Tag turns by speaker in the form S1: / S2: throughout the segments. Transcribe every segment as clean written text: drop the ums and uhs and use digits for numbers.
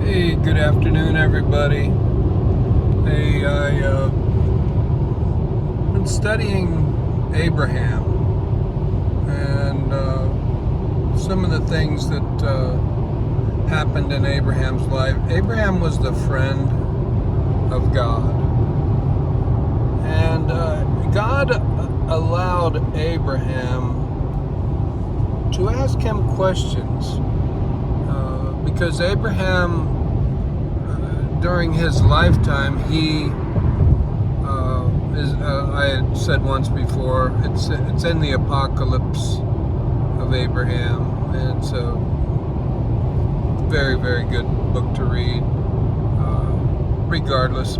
S1: Hey, good afternoon, everybody. Hey, I've been studying Abraham and some of the things that happened in Abraham's life. Abraham was the friend of God, and God allowed Abraham to ask him questions because Abraham, during his lifetime, I had said once before, it's in the Apocalypse of Abraham. It's a very, very good book to read. Regardless,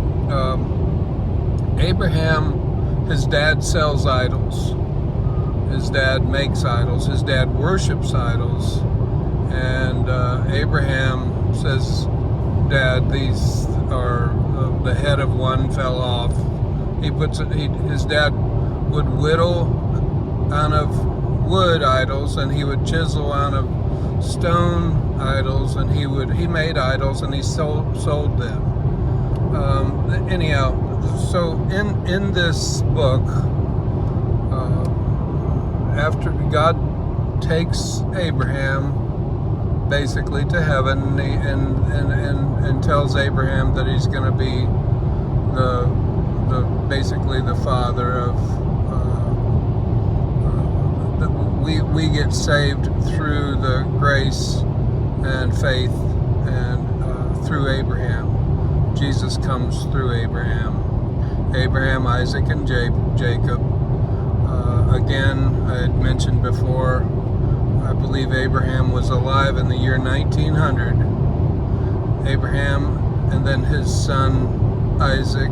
S1: Abraham, his dad sells idols. His dad makes idols. His dad worships idols. And Abraham says, Dad, these are the head of one fell off. His dad would whittle out of wood idols, and he would chisel out of stone idols, and he made idols, and he sold them. Anyhow, so in this book, after God takes Abraham basically to heaven, and tells Abraham that he's going to be basically the father of we get saved through the grace and faith and through Abraham. Jesus comes through Abraham, Isaac, and Jacob. Again, I had mentioned before, I believe Abraham was alive in the year 1900. Abraham, and then his son Isaac,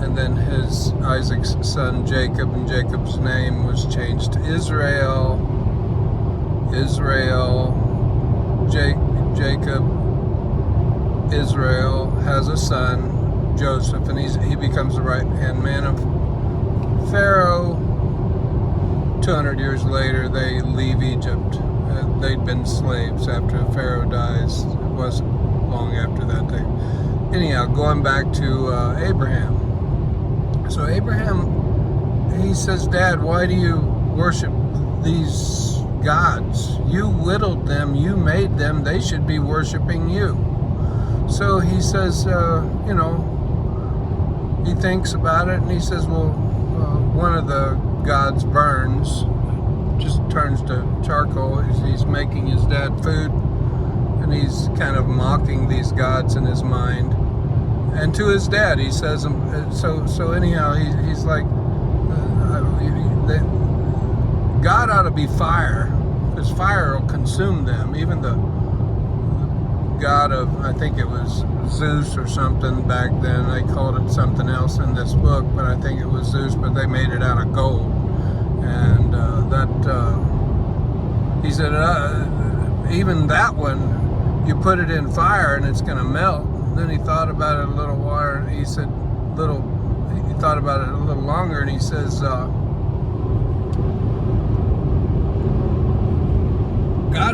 S1: and then Isaac's son Jacob, and Jacob's name was changed to Israel. Jacob, Israel has a son, Joseph, and he becomes the right-hand man of Pharaoh. 200 years later, they leave Egypt. They'd been slaves after Pharaoh dies. It wasn't long after that. Anyhow, going back to Abraham. So Abraham, he says, Dad, why do you worship these gods? You whittled them, you made them, they should be worshiping you. So he says, he thinks about it, and he says, well, one of the gods burns, just turns to charcoal. He's making his dad food, and he's kind of mocking these gods in his mind. And to his dad, he says, so anyhow, he's like, God ought to be fire, because fire will consume them. Even the god of, I think it was Zeus or something back then. They called it something else in this book, but I think it was Zeus, but they made it out of gold. And he said, even that one, you put it in fire and it's going to melt. Then he thought about it a little while, and he said, he thought about it a little longer, and he says, God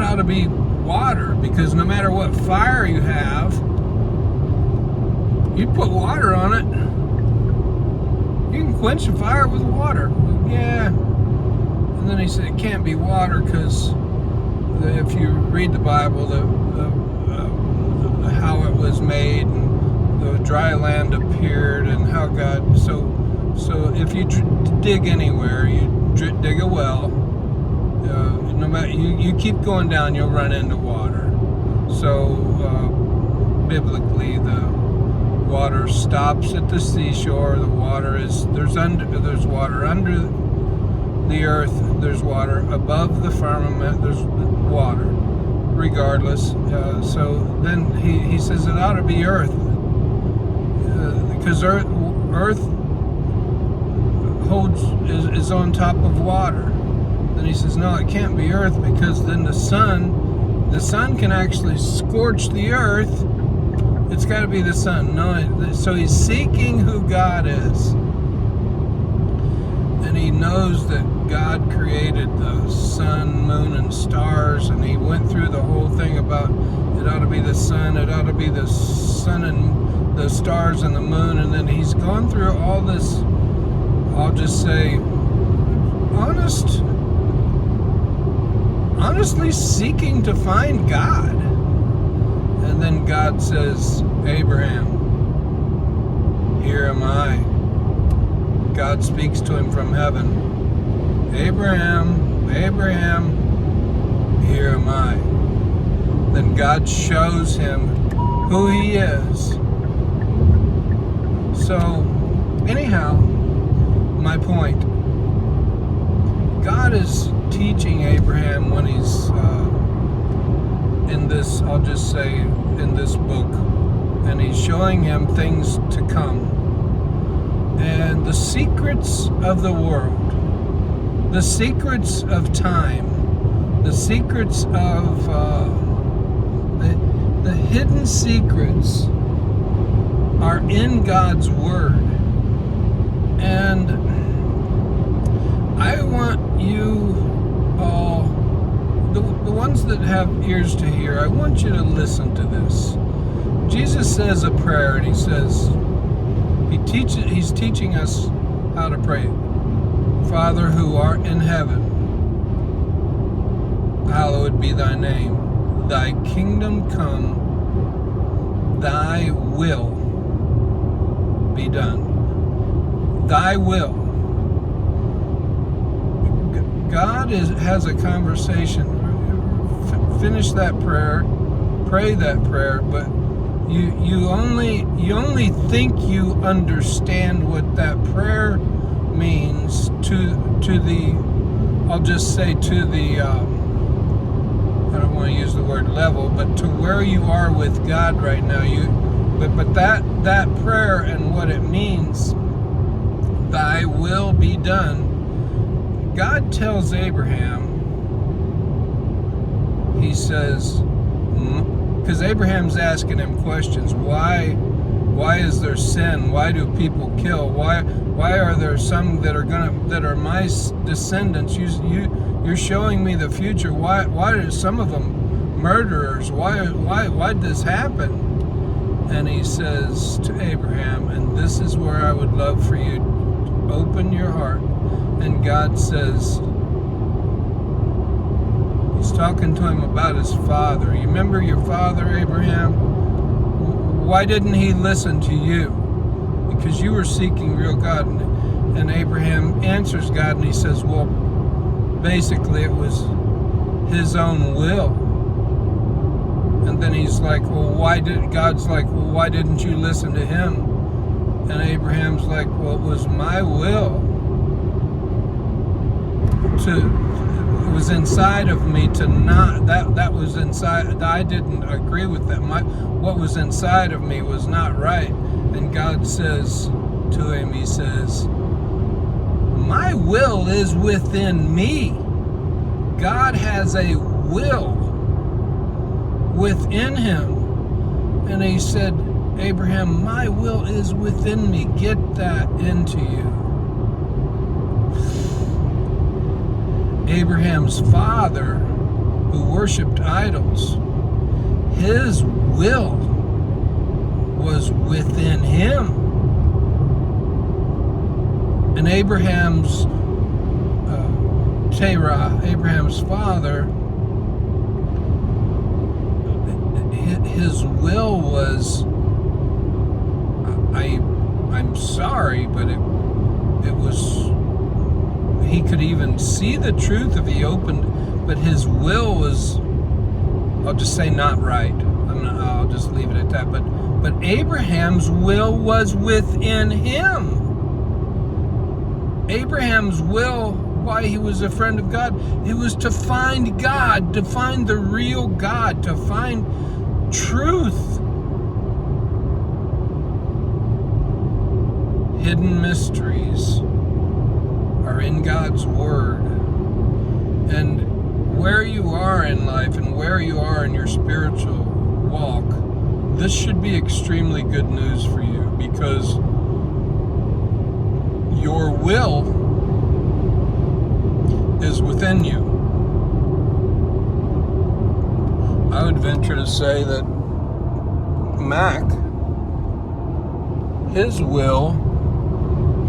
S1: ought to be water, because no matter what fire you have, you put water on it, you can quench the fire with water. Yeah. And then he said it can't be water, because if you read the Bible, how it was made, and the dry land appeared, and how God, so if you dig anywhere, you dig a well, no matter, you keep going down, you'll run into water. So biblically, the water stops at the seashore. The water there's water under the earth, there's water above the firmament, there's water. Regardless, so then he says it ought to be earth, because earth is on top of water. Then he says, no, it can't be earth, because then the sun can actually scorch the earth. It's got to be the sun. No, so he's seeking who God is, and he knows that God created the sun, moon, and stars, and he went through the whole thing about it It ought to be the sun. It ought to be the sun and the stars and the moon. And then he's gone through all this, I'll just say, honestly seeking to find God. And then God says, Abraham, here am I. God speaks to him from heaven. Abraham, Abraham, here am I. Then God shows him who he is. So, anyhow, my point. God is teaching Abraham when he's in this, I'll just say, in this book. And he's showing him things to come. And the secrets of the world, the secrets of time, the secrets of the hidden secrets are in God's Word. And I want you all, the ones that have ears to hear, I want you to listen to this. Jesus says a prayer, and he says, he's teaching us how to pray. Father who art in heaven, hallowed be thy name. Thy kingdom come, thy will be done. Thy will. God has a conversation. Finish that prayer, pray that prayer, but you only think you understand what that prayer means to the, I'll just say to the, I don't want to use the word level, but to where you are with God right now. But that prayer and what it means, thy will be done. God tells Abraham, he says, because Abraham's asking him questions. Why is there sin? Why do people kill? Why are there some that are my descendants? You're showing me the future. Why are some of them murderers? Why'd this happen? And he says to Abraham, and this is where I would love for you to open your heart. And God says, he's talking to him about his father. You remember your father, Abraham? Why didn't he listen to you? Because you were seeking real God. And Abraham answers God, and he says, well, basically it was his own will. And then he's like, God's like, well, why didn't you listen to him? And Abraham's like, well, it was my will. It was inside of me to not, that was inside, I didn't agree with that. What was inside of me was not right. And God says to him, he says, my will is within me. God has a will within him. And he said, Abraham, my will is within me. Get that into you. Abraham's father, who worshipped idols, his will was within him. And Abraham's Terah, Abraham's father, his will was, I'm sorry, but it was, he could even see the truth if he opened, but his will was, I'll just say, not right. I'll just leave it at that. But Abraham's will was within him. Abraham's will, why he was a friend of God, it was to find God, to find the real God, to find truth. Hidden mysteries are in God's Word. And where you are in life and where you are in your spiritual walk, this should be extremely good news for you, because your will is within you. I would venture to say that Mac, his will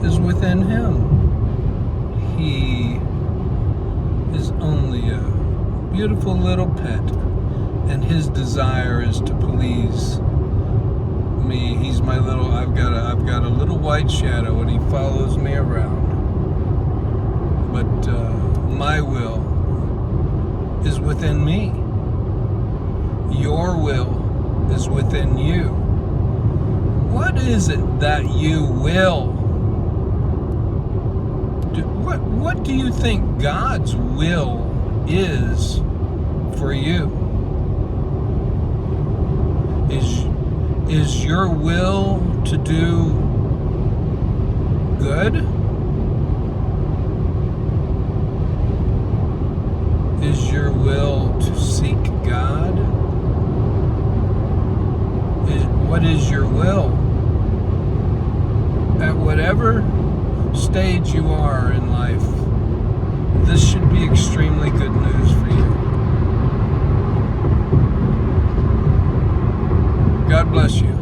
S1: is within him. He is only a beautiful little pet, and his desire is to please me. He's my little, I've got a little white shadow, and he follows me around. But my will is within me. Your will is within you. What is it that you will? What do you think God's will is for you? Is your will to do good? Is your will to seek God? What is your will? At whatever stage you are in life, this should be extremely good news for you. God bless you.